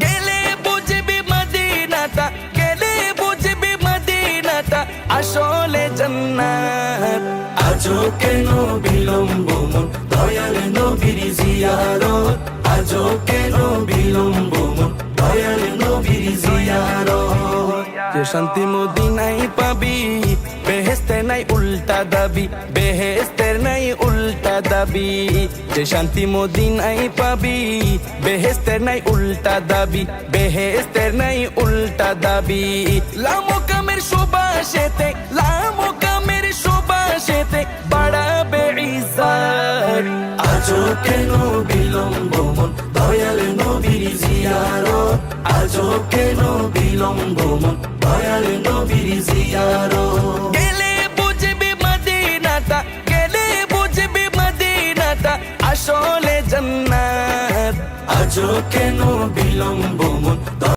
গেলে বুঝবি মদিনাটা, গেলে বুঝবি মদিনাটা আসলে জান্নাত। আজও কেন বিলম্ব মন দয়াল নবীর জিয়ারত, আজও কেন বিলম্ব মন দয়াল নবীর জিয়ারত। যে শান্তি মদিনায় পাবি, বেহেশতের নাই উল্টা দাবি, বেহেশতের নাই উল্টা দাবি। যে শান্তি মদিনায় পাবি, বেহেশতের নাই উল্টা দাবি, বেহেশতের নাই উল্টা দাবি। লামো কামের সুবাসেতে, লামো কামের সুবাসেতে বাড়াবে ইজ্জত। আজও কেন বিলম্ব মন দয়াল নবীর জিয়ারত, আজও কেন বিলম্ব মন দয়াল নবীর জিয়ারত। গেলে বুঝবি মদিনাটা, গেলে বুঝবি মদিনাটা আসলে জান্নাত। আজও কেন বিলম্ব মন